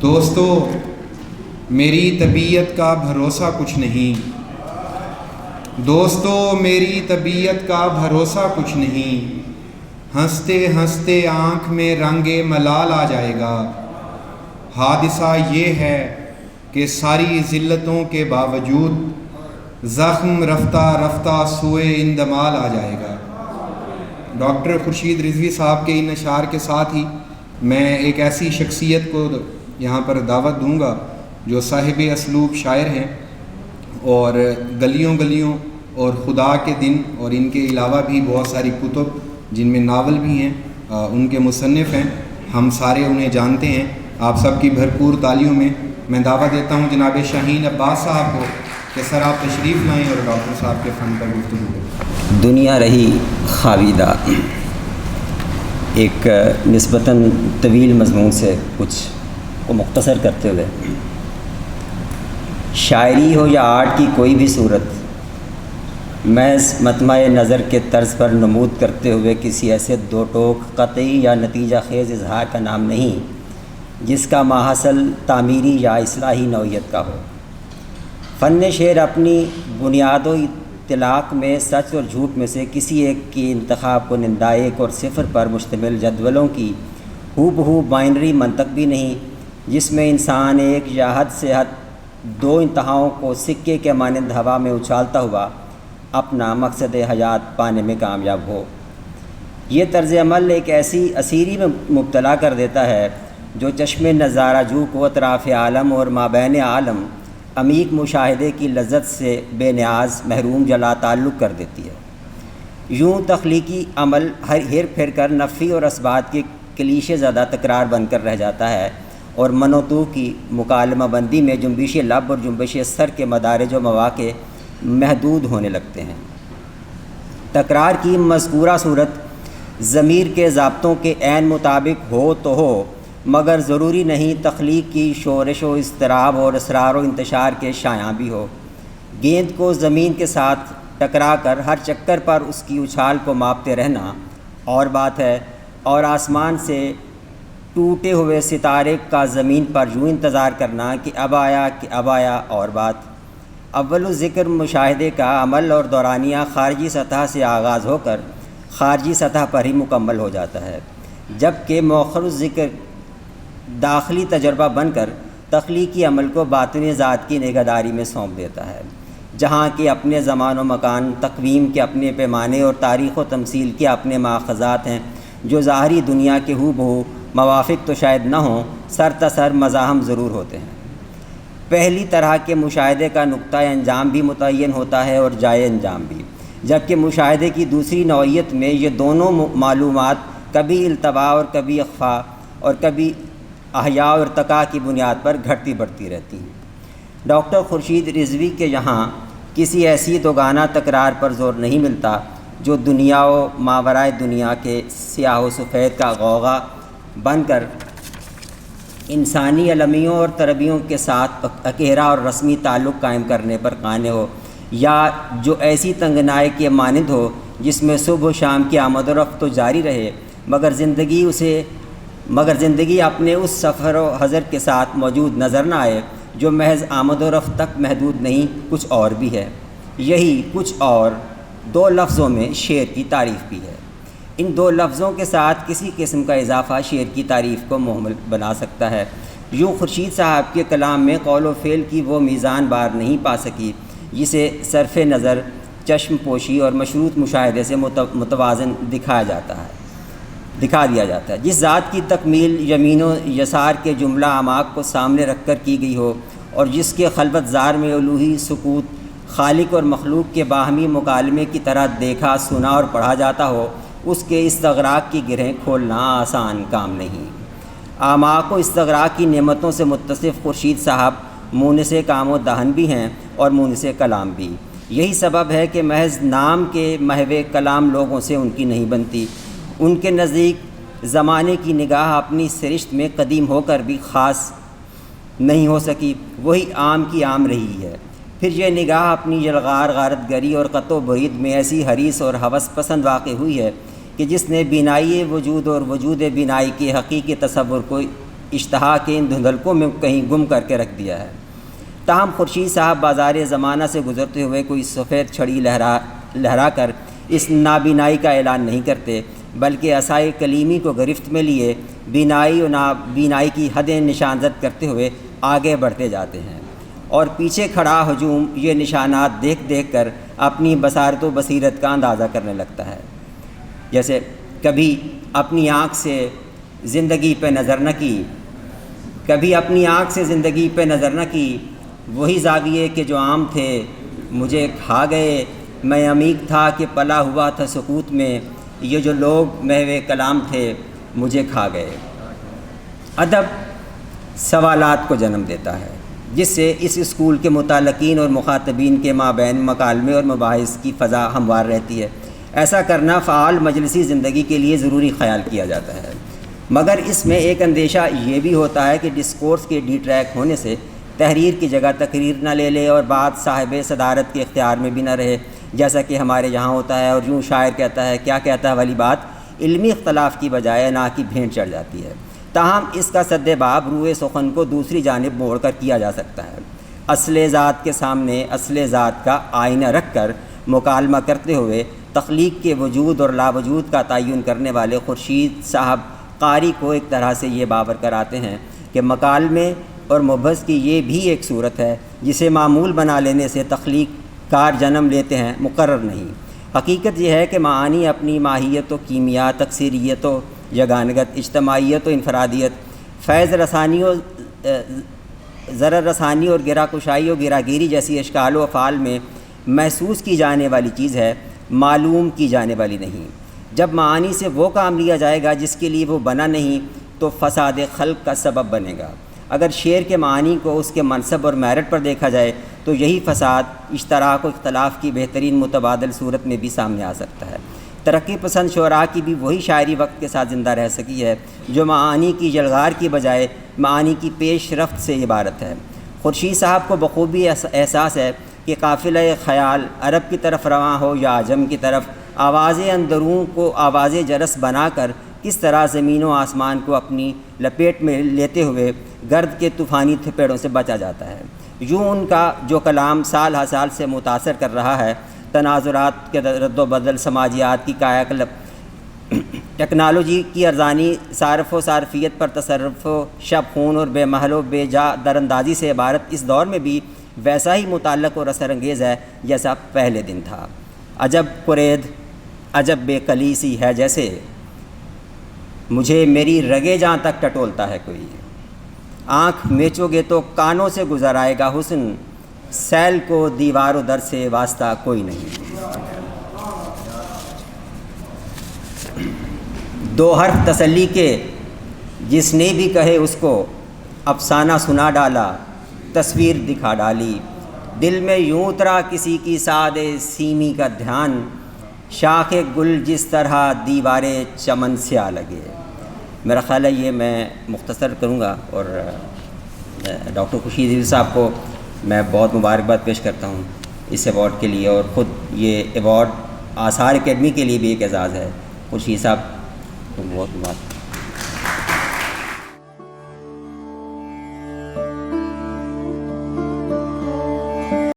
دوستو میری طبیعت کا بھروسہ کچھ نہیں، دوستو میری طبیعت کا بھروسہ کچھ نہیں، ہنستے ہنستے آنکھ میں رنگ ملال آ جائے گا۔ حادثہ یہ ہے کہ ساری ذلتوں کے باوجود زخم رفتہ رفتہ سوئے اندمال آ جائے گا۔ ڈاکٹر خورشید رضوی صاحب کے ان اشعار کے ساتھ ہی میں ایک ایسی شخصیت کو یہاں پر دعوت دوں گا جو صاحب اسلوب شاعر ہیں اور گلیوں گلیوں اور خدا کے دن اور ان کے علاوہ بھی بہت ساری کتب جن میں ناول بھی ہیں ان کے مصنف ہیں، ہم سارے انہیں جانتے ہیں۔ آپ سب کی بھرپور تالیوں میں دعوت دیتا ہوں جناب شاہین عباس صاحب کو کہ سر آپ تشریف لائیں اور ڈاکٹر صاحب کے فن پر گفتگو کریں۔ دنیا رہی خاویدہ، ایک نسبتاً طویل مضمون سے کچھ کو مختصر کرتے ہوئے، شاعری ہو یا آرٹ کی کوئی بھی صورت محض مطمع نظر کے طرز پر نمود کرتے ہوئے کسی ایسے دو ٹوک قطعی یا نتیجہ خیز اظہار کا نام نہیں جس کا ماحصل تعمیری یا اصلاحی نوعیت کا ہو۔ فن شعر اپنی بنیاد و اطلاق میں سچ اور جھوٹ میں سے کسی ایک کی انتخاب کو نندائق اور صفر پر مشتمل جدولوں کی ہو بہو بائنری منطق بھی نہیں، جس میں انسان ایک یا حد سے حد دو انتہاؤں کو سکے کے مانند ہوا میں اچھالتا ہوا اپنا مقصد حیات پانے میں کامیاب ہو۔ یہ طرز عمل ایک ایسی اسیری میں مبتلا کر دیتا ہے جو چشم نظارہ جو کو اطراف عالم اور مابین عالم عمیق مشاہدے کی لذت سے بے نیاز محروم جلا تعلق کر دیتی ہے۔ یوں تخلیقی عمل ہیر پھر کر نفی اور اثبات کے کلیشے زدہ تکرار بن کر رہ جاتا ہے اور من و تو کی مکالمہ بندی میں جنبش لب اور جنبش سر کے مدارج و مواقع محدود ہونے لگتے ہیں۔ تکرار کی مذکورہ صورت ضمیر کے ضابطوں کے عین مطابق ہو تو ہو، مگر ضروری نہیں تخلیق کی شورش و اضطراب اور اسرار و انتشار کے شایاں بھی ہو۔ گیند کو زمین کے ساتھ ٹکرا کر ہر چکر پر اس کی اچھال کو ماپتے رہنا اور بات ہے، اور آسمان سے ٹوٹے ہوئے ستارے کا زمین پر یوں انتظار کرنا کہ اب آیا اور بات۔ اول ذکر مشاہدے کا عمل اور دورانیہ خارجی سطح سے آغاز ہو کر خارجی سطح پر ہی مکمل ہو جاتا ہے، جبکہ مؤخر ذکر داخلی تجربہ بن کر تخلیقی عمل کو باطنی ذات کی نگہداری میں سونپ دیتا ہے، جہاں کہ اپنے زمان و مکان، تقویم کے اپنے پیمانے اور تاریخ و تمثیل کے اپنے ماخذات ہیں جو ظاہری دنیا کے ہو بہو موافق تو شاید نہ ہوں، سر تسر مزاحم ضرور ہوتے ہیں۔ پہلی طرح کے مشاہدے کا نقطہ انجام بھی متعین ہوتا ہے اور جائے انجام بھی، جبکہ مشاہدے کی دوسری نوعیت میں یہ دونوں معلومات کبھی التوا اور کبھی اخفا اور کبھی احیاء اور ارتقاء کی بنیاد پر گھٹتی بڑھتی رہتی ہیں۔ ڈاکٹر خورشید رضوی کے یہاں کسی ایسی دوگانہ تکرار پر زور نہیں ملتا جو دنیا و ماورائے دنیا کے سیاہ و سفید کا غوغا بن کر انسانی المیوں اور تربیوں کے ساتھ اکیرا اور رسمی تعلق قائم کرنے پر قانع ہو، یا جو ایسی تنگنائی کے مانند ہو جس میں صبح و شام کی آمد و رفت تو جاری رہے مگر زندگی اپنے اس سفر و حضر کے ساتھ موجود نظر نہ آئے جو محض آمد و رفت تک محدود نہیں، کچھ اور بھی ہے۔ یہی کچھ اور دو لفظوں میں شعر کی تعریف بھی ہے۔ ان دو لفظوں کے ساتھ کسی قسم کا اضافہ شعر کی تعریف کو مہمل بنا سکتا ہے۔ یوں خورشید صاحب کے کلام میں قول و فعل کی وہ میزان بار نہیں پا سکی جسے صرف نظر چشم پوشی اور مشروط مشاہدے سے متوازن دکھا دیا جاتا ہے۔ جس ذات کی تکمیل یمین و یسار کے جملہ اعماق کو سامنے رکھ کر کی گئی ہو اور جس کے خلوت زار میں الوہی سکوت خالق اور مخلوق کے باہمی مکالمے کی طرح دیکھا، سنا اور پڑھا جاتا ہو، اس کے استغراق کی گرہیں کھولنا آسان کام نہیں۔ اعماق و استغراق کی نعمتوں سے متصف خورشید صاحب مونس کام و دہن بھی ہیں اور مونس کلام بھی۔ یہی سبب ہے کہ محض نام کے محو کلام لوگوں سے ان کی نہیں بنتی۔ ان کے نزدیک زمانے کی نگاہ اپنی سرشت میں قدیم ہو کر بھی خاص نہیں ہو سکی، وہی عام کی عام رہی ہے۔ پھر یہ نگاہ اپنی یلغار غارت گری اور قط و برید میں ایسی حریص اور ہوس پسند واقع ہوئی ہے کہ جس نے بینائی وجود اور وجود بینائی کے حقیقی تصور کو اشتہا کے ان دھندلکوں میں کہیں گم کر کے رکھ دیا ہے۔ تاہم خورشید صاحب بازار زمانہ سے گزرتے ہوئے کوئی سفید چھڑی لہرا کر اس نابینائی کا اعلان نہیں کرتے، بلکہ عصائے کلیمی کو گرفت میں لیے بینائی و نابینائی کی حدیں نشاندہی کرتے ہوئے آگے بڑھتے جاتے ہیں، اور پیچھے کھڑا ہجوم یہ نشانات دیکھ دیکھ کر اپنی بصارت و بصیرت کا اندازہ کرنے لگتا ہے۔ جیسے کبھی اپنی آنکھ سے زندگی پہ نظر نہ کی، کبھی اپنی آنکھ سے زندگی پہ نظر نہ کی، وہی زاویے کہ جو عام تھے مجھے کھا گئے، میں عمیق تھا کہ پلا ہوا تھا سکوت میں، یہ جو لوگ محو کلام تھے مجھے کھا گئے۔ ادب سوالات کو جنم دیتا ہے، جس سے اس اسکول کے متعلقین اور مخاطبین کے مابین مکالمے اور مباحث کی فضا ہموار رہتی ہے۔ ایسا کرنا فعال مجلسی زندگی کے لیے ضروری خیال کیا جاتا ہے، مگر اس میں ایک اندیشہ یہ بھی ہوتا ہے کہ ڈسکورس کے ڈی ٹریک ہونے سے تحریر کی جگہ تقریر نہ لے لے اور بات صاحب صدارت کے اختیار میں بھی نہ رہے، جیسا کہ ہمارے یہاں ہوتا ہے، اور یوں شاعر کہتا ہے کیا کہتا ہے والی بات علمی اختلاف کی بجائے نا کی بھینٹ چڑھ جاتی ہے۔ تاہم اس کا سد باب روئے سخن کو دوسری جانب موڑ کر کیا جا سکتا ہے۔ اصل ذات کے سامنے اصل ذات کا آئینہ رکھ کر مکالمہ کرتے ہوئے تخلیق کے وجود اور لا وجود کا تعین کرنے والے خورشید صاحب قاری کو ایک طرح سے یہ باور کراتے ہیں کہ مکالمے اور مبحث کی یہ بھی ایک صورت ہے جسے معمول بنا لینے سے تخلیق کار جنم لیتے ہیں، مقرر نہیں۔ حقیقت یہ ہے کہ معانی اپنی ماہیت و کیمیا، تکثیریت و یگانگت، اجتماعیت و انفرادیت، فیض رسانی و ضرر رسانی اور گرا کشائی و گراگیری جیسی اشکال و افعال میں محسوس کی جانے والی چیز ہے، معلوم کی جانے والی نہیں۔ جب معانی سے وہ کام لیا جائے گا جس کے لیے وہ بنا نہیں تو فساد خلق کا سبب بنے گا۔ اگر شعر کے معانی کو اس کے منصب اور میرٹ پر دیکھا جائے تو یہی فساد اشتراک و اختلاف کی بہترین متبادل صورت میں بھی سامنے آ سکتا ہے۔ ترقی پسند شعراء کی بھی وہی شاعری وقت کے ساتھ زندہ رہ سکی ہے جو معانی کی جلغار کی بجائے معانی کی پیش رفت سے عبارت ہے۔ خورشید صاحب کو بخوبی احساس ہے کہ قافلہ خیال عرب کی طرف رواں ہو یا عجم کی طرف، آواز اندرون کو آواز جرس بنا کر کس طرح زمین و آسمان کو اپنی لپیٹ میں لیتے ہوئے گرد کے طوفانی تھپیڑوں سے بچا جاتا ہے۔ یوں ان کا جو کلام سال ہر سال سے متاثر کر رہا ہے، تناظرات کے رد و بدل، سماجیات کی کایا کلپ، ٹیکنالوجی کی ارزانی، صارف و صارفیت پر تصرف و شب خون اور بے محل و بے جا دراندازی سے عبارت اس دور میں بھی ویسا ہی متعلق اور اثر انگیز ہے جیسا پہلے دن تھا۔ عجب قرید عجب بے کلی سی ہے جیسے، مجھے میری رگے جہاں تک ٹٹولتا ہے کوئی، آنکھ میچو گے تو کانوں سے گزر آئے گا حسن، سیل کو دیوار و در سے واسطہ کوئی نہیں۔ دو حرف تسلی کے جس نے بھی کہے اس کو، افسانہ سنا ڈالا تصویر دکھا ڈالی، دل میں یوں اترا کسی کی سعد سیمی کا دھیان، شاخ گل جس طرح دیوار چمن سے آ لگے۔ میرا خیال ہے یہ میں مختصر کروں گا، اور ڈاکٹر خورشید صاحب کو میں بہت مبارکباد پیش کرتا ہوں اس ایوارڈ کے لیے، اور خود یہ ایوارڈ آثار اکیڈمی کے لیے بھی ایک اعزاز ہے۔ خورشید صاحب کو بہت مبارک۔